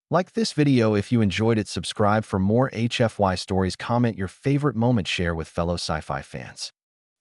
Like this video if you enjoyed it, subscribe for more HFY stories, comment your favorite moment, share with fellow sci-fi fans.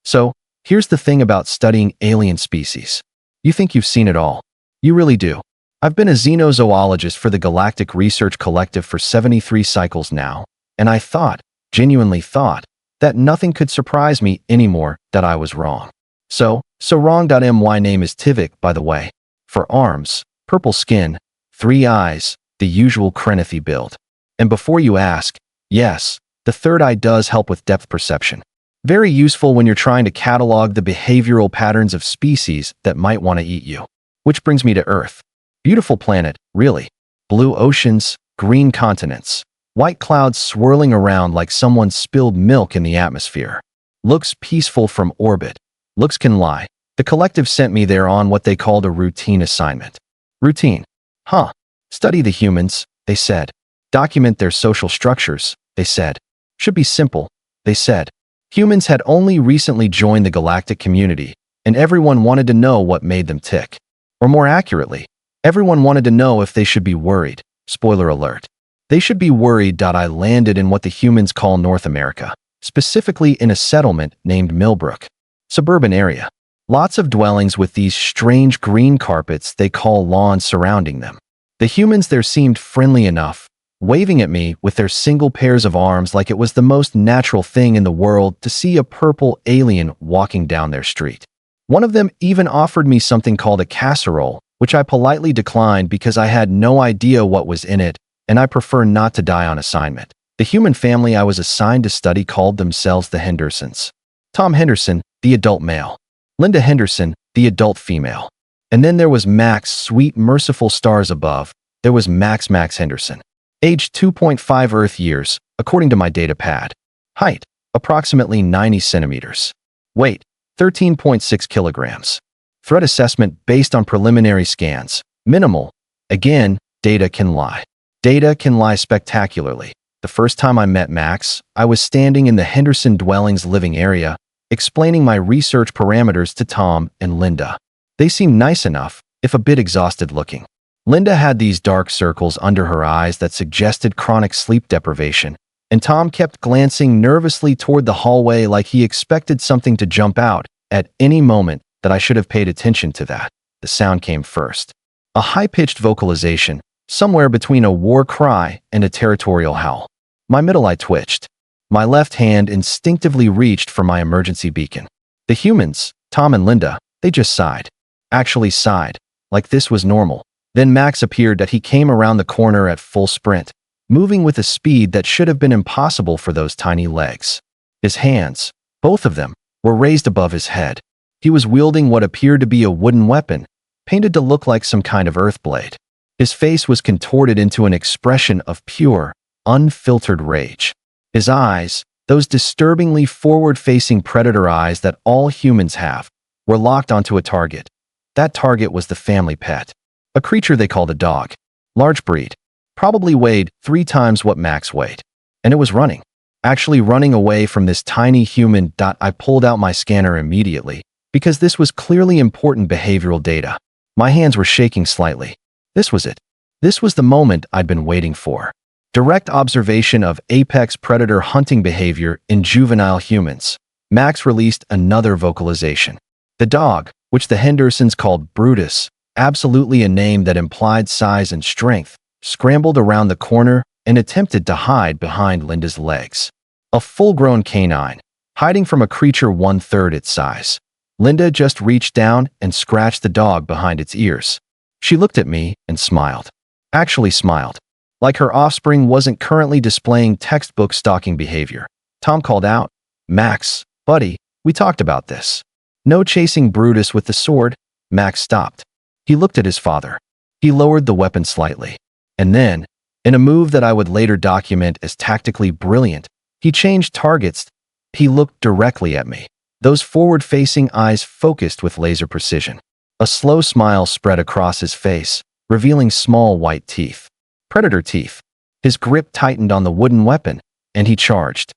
So, here's the thing about studying alien species. You think you've seen it all. You really do. I've been a xenozoologist for the Galactic Research Collective for 73 cycles now, and I thought, genuinely thought, that nothing could surprise me anymore, that I was wrong. So wrong. My name is Tivvik, by the way. 4 arms, purple skin, 3 eyes, the usual Krennithi build. And before you ask, yes, the third eye does help with depth perception. Very useful when you're trying to catalog the behavioral patterns of species that might want to eat you. Which brings me to Earth. Beautiful planet, really. Blue oceans, green continents, white clouds swirling around like someone spilled milk in the atmosphere. Looks peaceful from orbit. Looks can lie. The collective sent me there on what they called a routine assignment. Routine. Huh. Study the humans, they said. Document their social structures, they said. Should be simple, they said. Humans had only recently joined the galactic community, and everyone wanted to know what made them tick. Or more accurately, everyone wanted to know if they should be worried. Spoiler alert. They should be worried. I landed in what the humans call North America, specifically in a settlement named Millbrook. Suburban area. Lots of dwellings with these strange green carpets they call lawns surrounding them. The humans there seemed friendly enough, waving at me with their single pairs of arms like it was the most natural thing in the world to see a purple alien walking down their street. One of them even offered me something called a casserole, which I politely declined because I had no idea what was in it, and I prefer not to die on assignment. The human family I was assigned to study called themselves the Hendersons. Tom Henderson, the adult male. Linda Henderson, the adult female. And then there was Max, sweet merciful stars above. There was Max Henderson. Age 2.5 Earth years, according to my data pad. Height, approximately 90 centimeters. Weight, 13.6 kilograms. Threat assessment based on preliminary scans. Minimal. Again, data can lie. Data can lie spectacularly. The first time I met Max, I was standing in the Henderson dwelling's living area, explaining my research parameters to Tom and Linda. They seemed nice enough, if a bit exhausted looking. Linda had these dark circles under her eyes that suggested chronic sleep deprivation, and Tom kept glancing nervously toward the hallway like he expected something to jump out at any moment. That I should have paid attention to that. The sound came first. A high-pitched vocalization, somewhere between a war cry and a territorial howl. My middle eye twitched. My left hand instinctively reached for my emergency beacon. The humans, Tom and Linda, they just sighed. Actually sighed, like this was normal. Then Max appeared. That he came around the corner at full sprint, moving with a speed that should have been impossible for those tiny legs. His hands, both of them, were raised above his head. He was wielding what appeared to be a wooden weapon, painted to look like some kind of earth blade. His face was contorted into an expression of pure, unfiltered rage. His eyes, those disturbingly forward-facing predator eyes that all humans have, were locked onto a target. That target was the family pet. A creature they called a dog. Large breed. Probably weighed 3 times what Max weighed. And it was running. Actually running away from this tiny human. I pulled out my scanner immediately, because this was clearly important behavioral data. My hands were shaking slightly. This was it. This was the moment I'd been waiting for. Direct observation of apex predator hunting behavior in juvenile humans. Max released another vocalization. The dog, which the Hendersons called Brutus, absolutely a name that implied size and strength, scrambled around the corner and attempted to hide behind Linda's legs. A full-grown canine, hiding from a creature 1/3 its size. Linda just reached down and scratched the dog behind its ears. She looked at me and smiled. Actually smiled. Like her offspring wasn't currently displaying textbook stalking behavior. Tom called out, "Max, buddy, we talked about this. No chasing Brutus with the sword." Max stopped. He looked at his father. He lowered the weapon slightly. And then, in a move that I would later document as tactically brilliant, he changed targets. He looked directly at me. Those forward-facing eyes focused with laser precision. A slow smile spread across his face, revealing small white teeth. Predator teeth. His grip tightened on the wooden weapon, and he charged.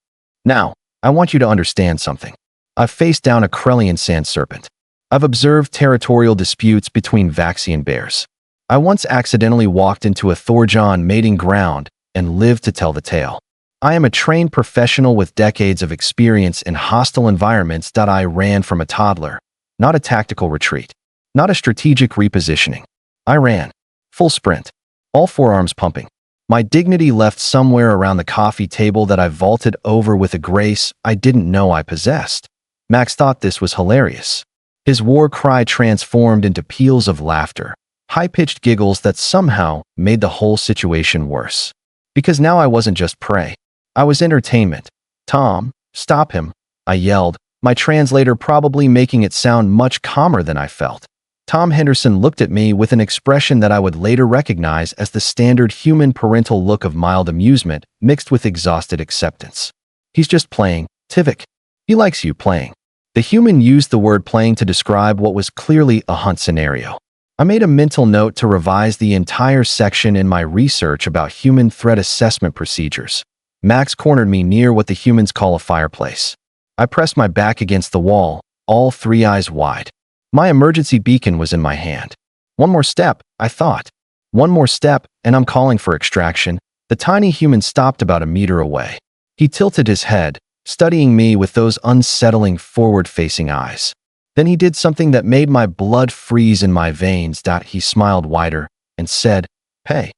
Now, I want you to understand something. I've faced down a Krellian sand serpent. I've observed territorial disputes between Vaxian bears. I once accidentally walked into a Thorjon mating ground and lived to tell the tale. I am a trained professional with decades of experience in hostile environments. I ran from a toddler, not a tactical retreat, not a strategic repositioning. I ran. Full sprint. All forearms pumping. My dignity left somewhere around the coffee table that I vaulted over with a grace I didn't know I possessed. Max thought this was hilarious. His war cry transformed into peals of laughter, high-pitched giggles that somehow made the whole situation worse. Because now I wasn't just prey. I was entertainment. "Tom, stop him," I yelled, my translator probably making it sound much calmer than I felt. Tom Henderson looked at me with an expression that I would later recognize as the standard human parental look of mild amusement mixed with exhausted acceptance. "He's just playing, Tivvik. He likes you playing." The human used the word playing to describe what was clearly a hunt scenario. I made a mental note to revise the entire section in my research about human threat assessment procedures. Max cornered me near what the humans call a fireplace. I pressed my back against the wall, all three eyes wide. My emergency beacon was in my hand. One more step, I thought. One more step, and I'm calling for extraction. The tiny human stopped about a meter away. He tilted his head, studying me with those unsettling forward-facing eyes. Then he did something that made my blood freeze in my veins. He smiled wider and said, "Pay.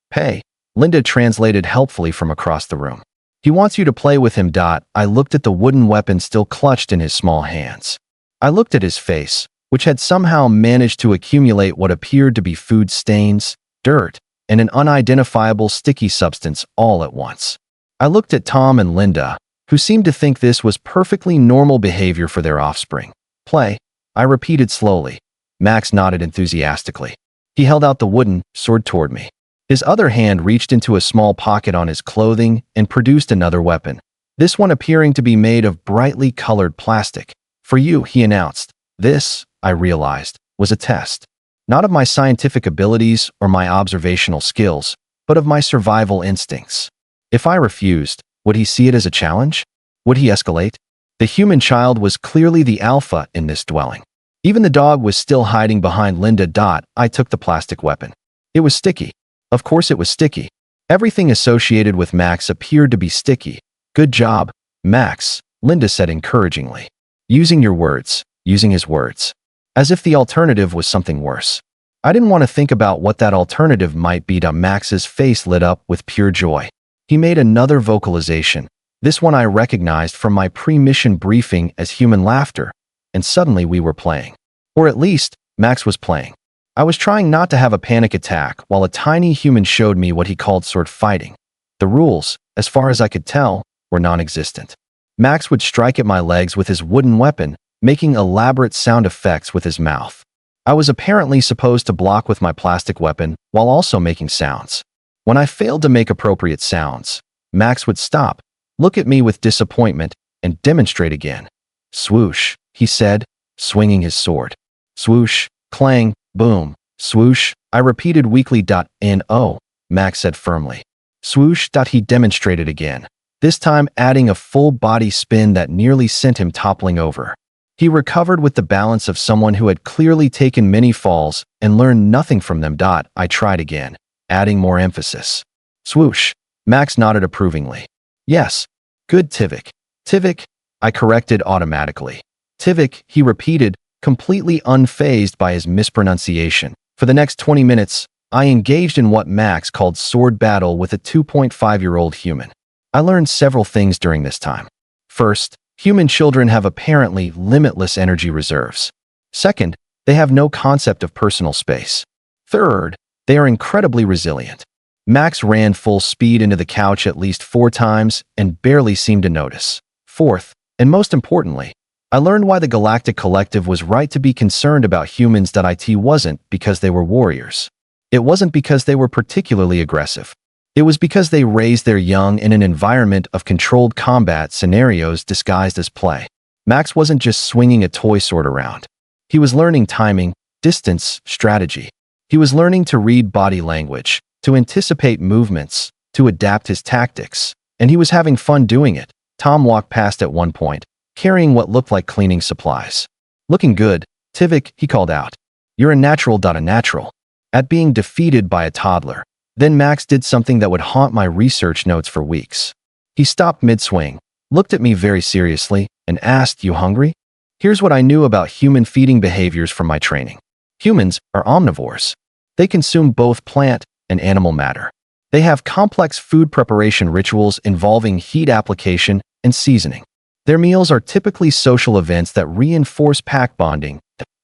Pay." Linda translated helpfully from across the room. "He wants you to play with him." I looked at the wooden weapon still clutched in his small hands. I looked at his face, which had somehow managed to accumulate what appeared to be food stains, dirt, and an unidentifiable sticky substance all at once. I looked at Tom and Linda, who seemed to think this was perfectly normal behavior for their offspring. "Play," I repeated slowly. Max nodded enthusiastically. He held out the wooden sword toward me. His other hand reached into a small pocket on his clothing and produced another weapon, this one appearing to be made of brightly colored plastic. "For you," he announced. This, I realized, was a test. Not of my scientific abilities or my observational skills, but of my survival instincts. If I refused, would he see it as a challenge? Would he escalate? The human child was clearly the alpha in this dwelling. Even the dog was still hiding behind Linda. I took the plastic weapon. It was sticky. Of course it was sticky. Everything associated with Max appeared to be sticky. "Good job, Max," Linda said encouragingly. Using your words, using his words. As if the alternative was something worse. I didn't want to think about what that alternative might be. Max's face lit up with pure joy. He made another vocalization. This one I recognized from my pre-mission briefing as human laughter, and suddenly we were playing. Or at least, Max was playing. I was trying not to have a panic attack while a tiny human showed me what he called sword fighting. The rules, as far as I could tell, were non-existent. Max would strike at my legs with his wooden weapon, making elaborate sound effects with his mouth. I was apparently supposed to block with my plastic weapon while also making sounds. When I failed to make appropriate sounds, Max would stop, look at me with disappointment, and demonstrate again. "Swoosh," he said, swinging his sword. "Swoosh, clang, boom, swoosh," I repeated weakly. "No," Max said firmly. "Swoosh." He demonstrated again, this time adding a full body spin that nearly sent him toppling over. He recovered with the balance of someone who had clearly taken many falls and learned nothing from them. I tried again, adding more emphasis. "Swoosh." Max nodded approvingly. "Yes. Good, Tivvik." "Tivvik," I corrected automatically. "Tivvik," he repeated, completely unfazed by his mispronunciation. For the next 20 minutes, I engaged in what Max called sword battle with a 2.5-year-old human. I learned several things during this time. First, human children have apparently limitless energy reserves. Second, they have no concept of personal space. Third, they are incredibly resilient. Max ran full speed into the couch at least 4 times and barely seemed to notice. Fourth, and most importantly, I learned why the Galactic Collective was right to be concerned about humans. It wasn't because they were warriors. It wasn't because they were particularly aggressive. It was because they raised their young in an environment of controlled combat scenarios disguised as play. Max wasn't just swinging a toy sword around. He was learning timing, distance, strategy. He was learning to read body language, to anticipate movements, to adapt his tactics, and he was having fun doing it. Tom walked past at one point, carrying what looked like cleaning supplies. "Looking good, Tivvik," he called out. "You're a natural. A natural." at being defeated by a toddler. Then Max did something that would haunt my research notes for weeks. He stopped mid-swing, looked at me very seriously, and asked, "You hungry?" Here's what I knew about human feeding behaviors from my training. Humans are omnivores. They consume both plant and animal matter. They have complex food preparation rituals involving heat application and seasoning. Their meals are typically social events that reinforce pack bonding.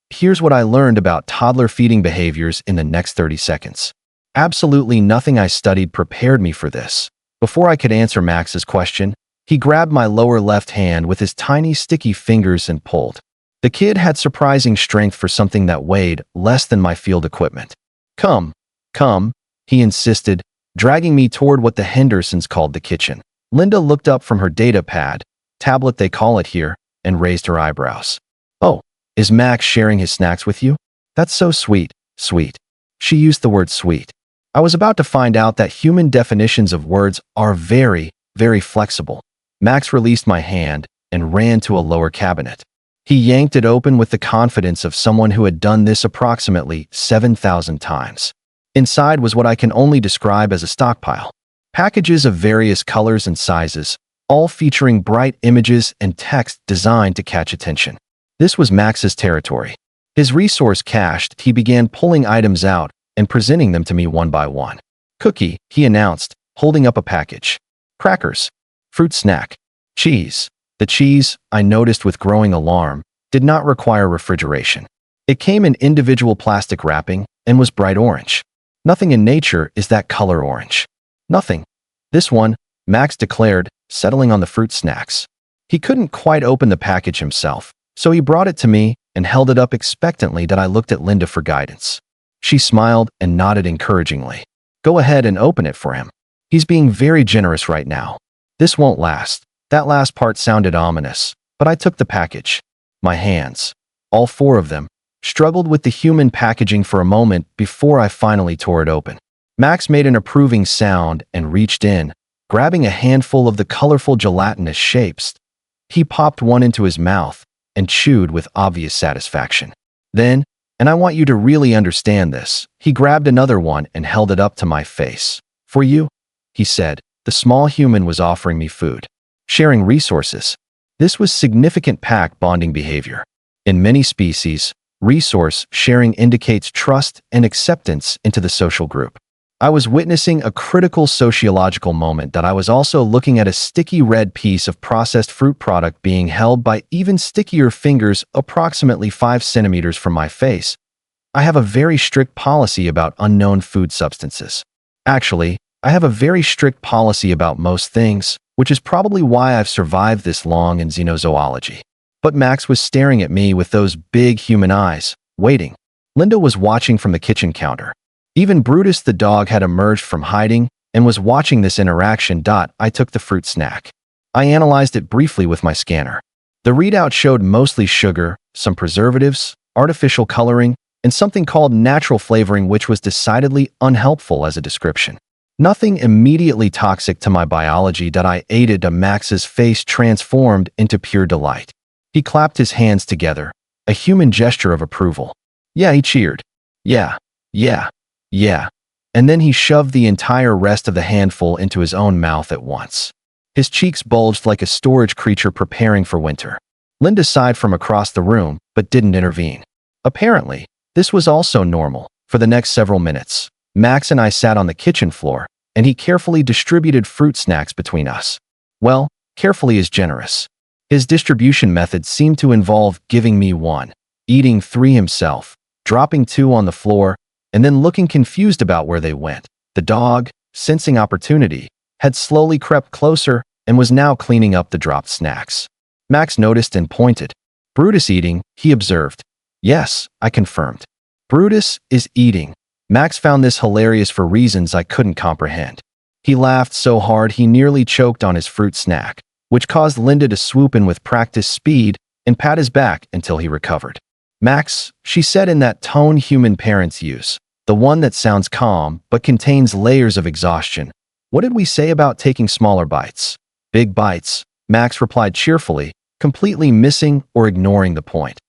Here's what I learned about toddler feeding behaviors in the next 30 seconds. Absolutely nothing I studied prepared me for this. Before I could answer Max's question, he grabbed my lower left hand with his tiny sticky fingers and pulled. The kid had surprising strength for something that weighed less than my field equipment. Come, he insisted, dragging me toward what the Hendersons called the kitchen. Linda looked up from her data pad, tablet they call it here, and raised her eyebrows. "Oh, is Max sharing his snacks with you? That's so sweet." She used the word sweet. I was about to find out that human definitions of words are very, very flexible. Max released my hand and ran to a lower cabinet. He yanked it open with the confidence of someone who had done this approximately 7,000 times. Inside was what I can only describe as a stockpile. Packages of various colors and sizes, all featuring bright images and text designed to catch attention. This was Max's territory. His resource cached, he began pulling items out and presenting them to me one by one. "Cookie," he announced, holding up a package. "Crackers. Fruit snack. Cheese." The cheese, I noticed with growing alarm, did not require refrigeration. It came in individual plastic wrapping and was bright orange. Nothing in nature is that color orange. Nothing. This one, Max declared, settling on the fruit snacks. He couldn't quite open the package himself, so he brought it to me and held it up expectantly that I looked at Linda for guidance. She smiled and nodded encouragingly. "Go ahead and open it for him. He's being very generous right now. This won't last." That last part sounded ominous, but I took the package. My hands, all four of them, struggled with the human packaging for a moment before I finally tore it open. Max made an approving sound and reached in, grabbing a handful of the colorful gelatinous shapes. He popped one into his mouth and chewed with obvious satisfaction. Then, and I want you to really understand this, he grabbed another one and held it up to my face. "For you," he said. The small human was offering me food. Sharing resources. This was significant pack bonding behavior. In many species, resource sharing indicates trust and acceptance into the social group. I was witnessing a critical sociological moment that I was also looking at a sticky red piece of processed fruit product being held by even stickier fingers approximately 5 centimeters from my face. I have a very strict policy about unknown food substances. Actually, I have a very strict policy about most things, which is probably why I've survived this long in xenozoology. But Max was staring at me with those big human eyes, waiting. Linda was watching from the kitchen counter. Even Brutus the dog had emerged from hiding and was watching this interaction. I took the fruit snack. I analyzed it briefly with my scanner. The readout showed mostly sugar, some preservatives, artificial coloring, and something called natural flavoring, which was decidedly unhelpful as a description. Nothing immediately toxic to my biology. I ate it. Max's face transformed into pure delight. He clapped his hands together, a human gesture of approval. "Yeah," he cheered. Yeah. And then he shoved the entire rest of the handful into his own mouth at once. His cheeks bulged like a storage creature preparing for winter. Linda sighed from across the room, but didn't intervene. Apparently, this was also normal. For the next several minutes, Max and I sat on the kitchen floor, and he carefully distributed fruit snacks between us. Well, carefully is generous. His distribution method seemed to involve giving me one, eating 3 himself, dropping 2 on the floor, and then looking confused about where they went. The dog, sensing opportunity, had slowly crept closer and was now cleaning up the dropped snacks. Max noticed and pointed. "Brutus eating," he observed. "Yes," I confirmed. "Brutus is eating." Max found this hilarious for reasons I couldn't comprehend. He laughed so hard he nearly choked on his fruit snack, which caused Linda to swoop in with practiced speed and pat his back until he recovered. "Max," she said in that tone human parents use, the one that sounds calm but contains layers of exhaustion. "What did we say about taking smaller bites?" "Big bites," Max replied cheerfully, completely missing or ignoring the point.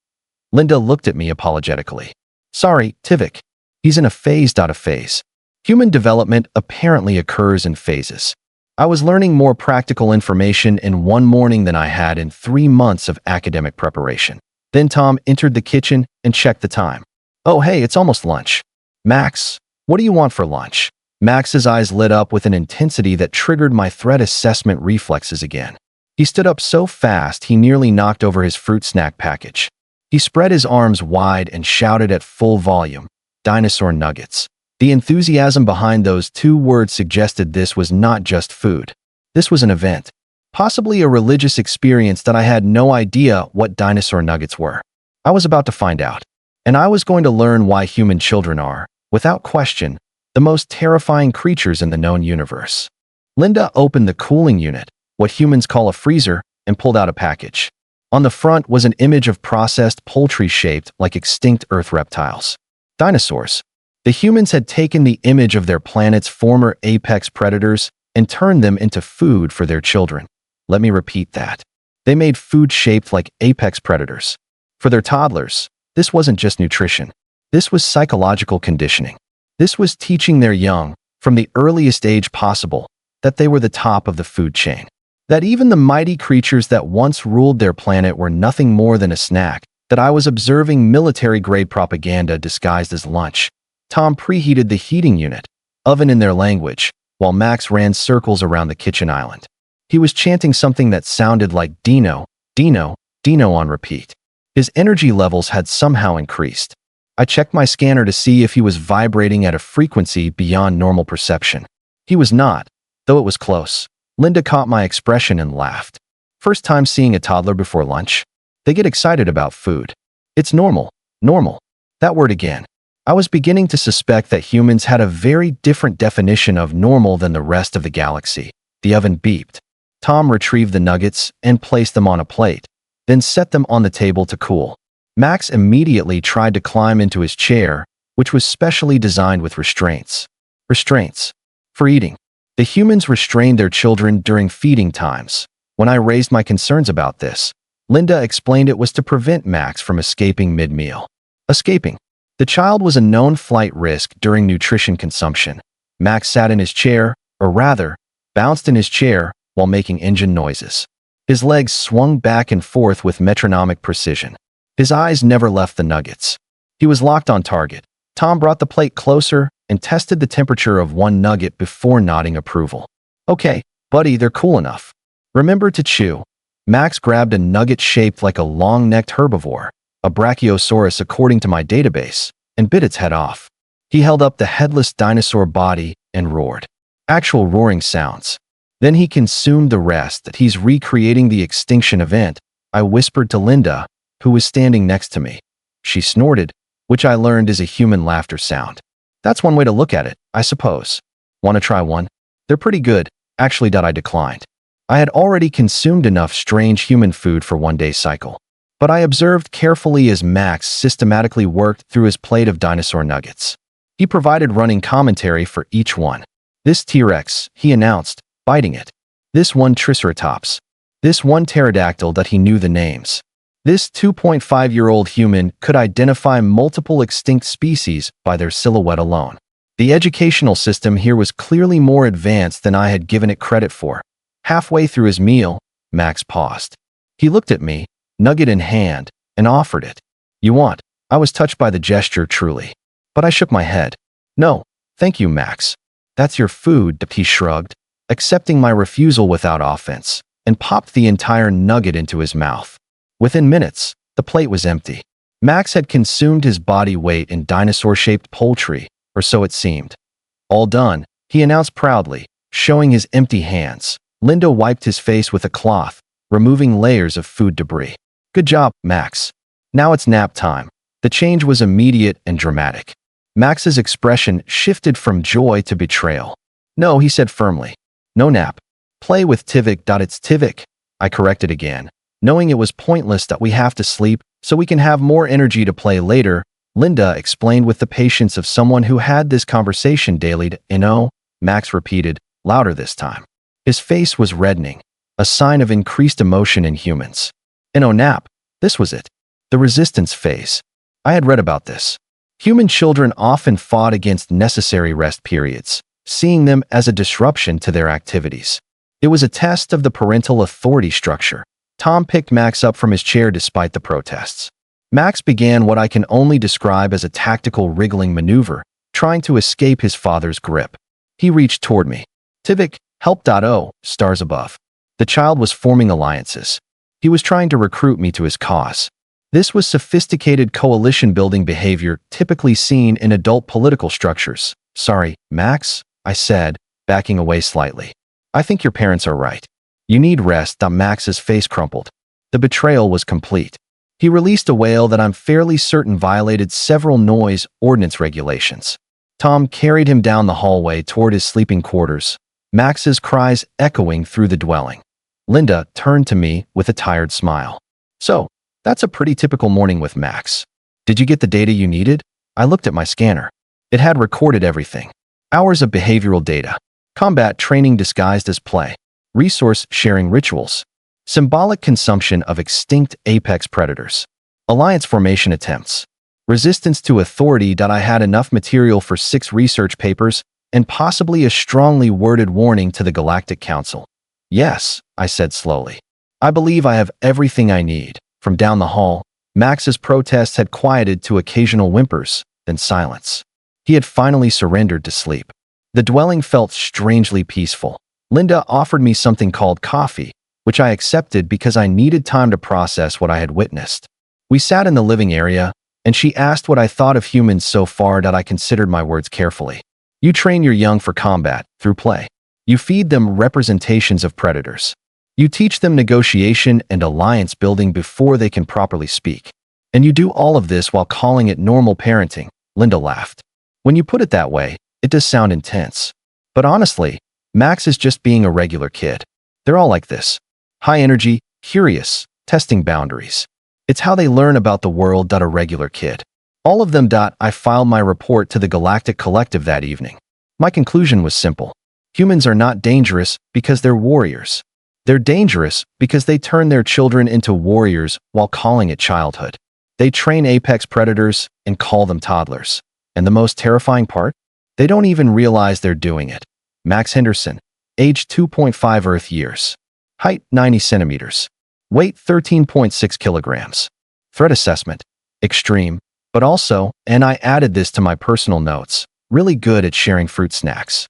Linda looked at me apologetically. "Sorry, Tivvik." He's in a phase. Human development apparently occurs in phases. I was learning more practical information in one morning than I had in 3 months of academic preparation. Then Tom entered the kitchen and checked the time. "Oh, hey, it's almost lunch. Max, what do you want for lunch?" Max's eyes lit up with an intensity that triggered my threat assessment reflexes again. He stood up so fast he nearly knocked over his fruit snack package. He spread his arms wide and shouted at full volume, "Dinosaur nuggets." The enthusiasm behind those 2 words suggested this was not just food. This was an event, possibly a religious experience that I had no idea what dinosaur nuggets were. I was about to find out, and I was going to learn why human children are, without question, the most terrifying creatures in the known universe. Linda opened the cooling unit, what humans call a freezer, and pulled out a package. On the front was an image of processed poultry shaped like extinct Earth reptiles. Dinosaurs. The humans had taken the image of their planet's former apex predators and turned them into food for their children. Let me repeat that. They made food shaped like apex predators. For their toddlers, this wasn't just nutrition. This was psychological conditioning. This was teaching their young, from the earliest age possible, that they were the top of the food chain. That even the mighty creatures that once ruled their planet were nothing more than a snack, that I was observing military-grade propaganda disguised as lunch. Tom preheated the heating unit, oven in their language, while Max ran circles around the kitchen island. He was chanting something that sounded like Dino, Dino, Dino on repeat. His energy levels had somehow increased. I checked my scanner to see if he was vibrating at a frequency beyond normal perception. He was not, though it was close. Linda caught my expression and laughed. First time seeing a toddler before lunch? They get excited about food. It's normal. Normal. That word again. I was beginning to suspect that humans had a very different definition of normal than the rest of the galaxy. The oven beeped. Tom retrieved the nuggets and placed them on a plate, then set them on the table to cool. Max immediately tried to climb into his chair, which was specially designed with restraints. Restraints. For eating. The humans restrained their children during feeding times. When I raised my concerns about this, Linda explained it was to prevent Max from escaping mid-meal. Escaping. The child was a known flight risk during nutrition consumption. Max sat in his chair, or rather, bounced in his chair while making engine noises. His legs swung back and forth with metronomic precision. His eyes never left the nuggets. He was locked on target. Tom brought the plate closer and tested the temperature of one nugget before nodding approval. "Okay, buddy, they're cool enough. Remember to chew." Max grabbed a nugget shaped like a long-necked herbivore, a brachiosaurus according to my database, and bit its head off. He held up the headless dinosaur body and roared. Actual roaring sounds. Then he consumed the rest. That he's recreating the extinction event, I whispered to Linda, who was standing next to me. She snorted, which I learned is a human laughter sound. That's one way to look at it, I suppose. Want to try one? They're pretty good, actually. I declined. I had already consumed enough strange human food for one day cycle. But I observed carefully as Max systematically worked through his plate of dinosaur nuggets. He provided running commentary for each one. "This T-Rex," he announced, biting it. "This one Triceratops. This one pterodactyl," that he knew the names. This 2.5-year-old human could identify multiple extinct species by their silhouette alone. The educational system here was clearly more advanced than I had given it credit for. Halfway through his meal, Max paused. He looked at me, nugget in hand, and offered it. "You want?" I was touched by the gesture, truly. But I shook my head. "No, thank you, Max. That's your food," he shrugged, accepting my refusal without offense, and popped the entire nugget into his mouth. Within minutes, the plate was empty. Max had consumed his body weight in dinosaur-shaped poultry, or so it seemed. "All done," he announced proudly, showing his empty hands. Linda wiped his face with a cloth, removing layers of food debris. "Good job, Max. Now it's nap time." The change was immediate and dramatic. Max's expression shifted from joy to betrayal. "No," he said firmly. "No nap. Play with Tivvik. It's Tivvik," I corrected again, knowing it was pointless that we have to sleep so we can have more energy to play later. Linda explained with the patience of someone who had this conversation daily. Max repeated, louder this time. His face was reddening, a sign of increased emotion in humans. Nap. This was it. The resistance phase. I had read about this. Human children often fought against necessary rest periods, seeing them as a disruption to their activities. It was a test of the parental authority structure. Tom picked Max up from his chair despite the protests. Max began what I can only describe as a tactical wriggling maneuver, trying to escape his father's grip. He reached toward me. Tivvik, help.o, stars above. The child was forming alliances. He was trying to recruit me to his cause. This was sophisticated coalition-building behavior typically seen in adult political structures. Sorry, Max, I said, backing away slightly. I think your parents are right. You need rest. Max's face crumpled. The betrayal was complete. He released a wail that I'm fairly certain violated several noise ordinance regulations. Tom carried him down the hallway toward his sleeping quarters, Max's cries echoing through the dwelling. Linda turned to me with a tired smile. So, that's a pretty typical morning with Max. Did you get the data you needed? I looked at my scanner. It had recorded everything. Hours of behavioral data, combat training disguised as play, resource sharing rituals, symbolic consumption of extinct apex predators, alliance formation attempts, resistance to authority. I had enough material for 6 research papers and possibly a strongly worded warning to the Galactic Council. Yes, I said slowly. I believe I have everything I need. From down the hall, Max's protests had quieted to occasional whimpers, then silence. He had finally surrendered to sleep. The dwelling felt strangely peaceful. Linda offered me something called coffee, which I accepted because I needed time to process what I had witnessed. We sat in the living area, and she asked what I thought of humans so far. I considered my words carefully. You train your young for combat, through play. You feed them representations of predators. You teach them negotiation and alliance building before they can properly speak. And you do all of this while calling it normal parenting. Linda laughed. When you put it that way, it does sound intense. But honestly, Max is just being a regular kid. They're all like this. High energy, curious, testing boundaries. It's how they learn about the world. A regular kid. All of them. I filed my report to the Galactic Collective that evening. My conclusion was simple. Humans are not dangerous because they're warriors. They're dangerous because they turn their children into warriors while calling it childhood. They train apex predators and call them toddlers. And the most terrifying part? They don't even realize they're doing it. Max Henderson, age 2.5 Earth years. Height 90 centimeters. Weight 13.6 kilograms. Threat assessment, extreme, but also, and I added this to my personal notes, really good at sharing fruit snacks.